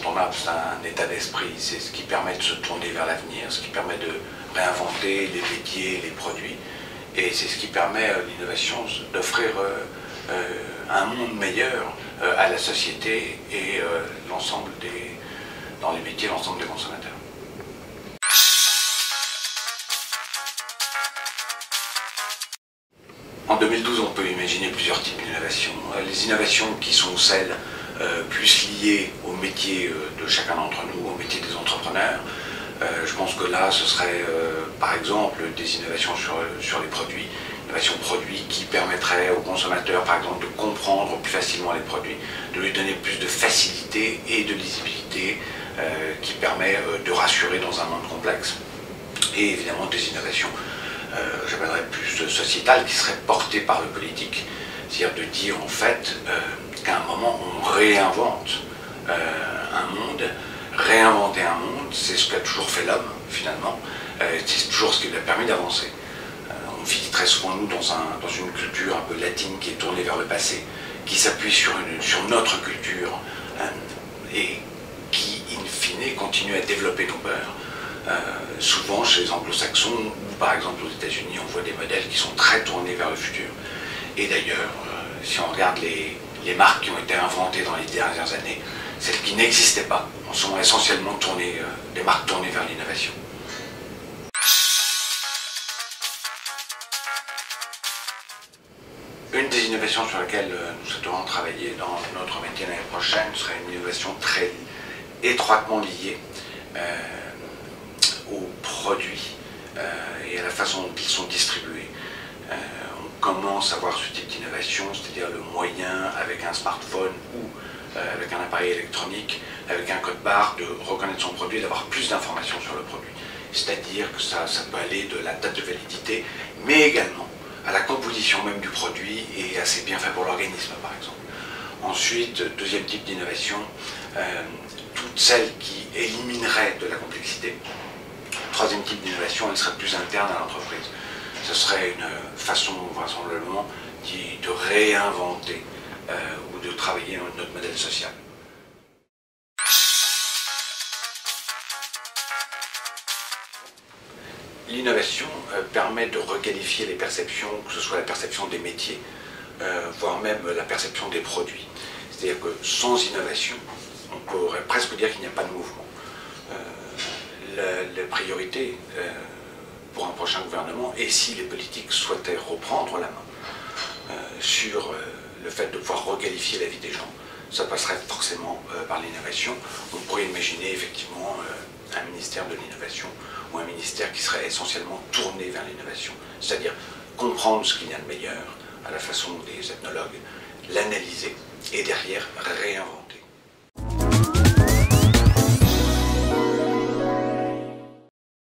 incontournable, c'est un état d'esprit, c'est ce qui permet de se tourner vers l'avenir, ce qui permet de réinventer les métiers, les produits, et c'est ce qui permet l'innovation d'offrir un monde meilleur à la société et l'ensemble dans les métiers, l'ensemble des consommateurs. En 2012, on peut imaginer plusieurs types d'innovations. Les innovations qui sont celles plus liées au métier de chacun d'entre nous, au métier des entrepreneurs. Je pense que là, ce serait par exemple des innovations sur les produits, innovations produits qui permettraient au consommateur, par exemple, de comprendre plus facilement les produits, de lui donner plus de facilité et de lisibilité qui permet de rassurer dans un monde complexe. Et évidemment des innovations j'appellerais plus sociétale, qui serait portée par le politique, c'est-à-dire de dire en fait qu'à un moment on réinvente un monde. Réinventer un monde, c'est ce qu'a toujours fait l'homme finalement, c'est toujours ce qui lui a permis d'avancer. On vit très souvent nous dans une culture un peu latine qui est tournée vers le passé, qui s'appuie sur notre culture et qui in fine continue à développer nos peurs. Souvent chez les anglo-saxons ou par exemple aux États-Unis, on voit des modèles qui sont très tournés vers le futur. Et d'ailleurs, si on regarde les marques qui ont été inventées dans les dernières années, celles qui n'existaient pas, sont essentiellement des marques tournées vers l'innovation. Une des innovations sur laquelle nous souhaiterons travailler dans notre métier l'année prochaine serait une innovation très étroitement liée aux produits et à la façon dont ils sont distribués. On commence à voir ce type d'innovation, c'est-à-dire le moyen avec un smartphone ou avec un appareil électronique, avec un code barre, de reconnaître son produit et d'avoir plus d'informations sur le produit. C'est-à-dire que ça peut aller de la date de validité, mais également à la composition même du produit et à ses bienfaits pour l'organisme, par exemple. Ensuite, deuxième type d'innovation, toutes celles qui élimineraient de la complexité. Troisième type d'innovation, elle serait plus interne à l'entreprise. Ce serait une façon, vraisemblablement, de réinventer ou de travailler notre modèle social. L'innovation permet de requalifier les perceptions, que ce soit la perception des métiers, voire même la perception des produits. C'est-à-dire que sans innovation, on pourrait presque dire qu'il n'y a pas de mouvement. La priorité pour un prochain gouvernement, et si les politiques souhaitaient reprendre la main sur le fait de pouvoir requalifier la vie des gens, ça passerait forcément par l'innovation. On pourrait imaginer effectivement un ministère de l'innovation ou un ministère qui serait essentiellement tourné vers l'innovation, c'est-à-dire comprendre ce qu'il y a de meilleur à la façon des ethnologues, l'analyser et derrière réinventer.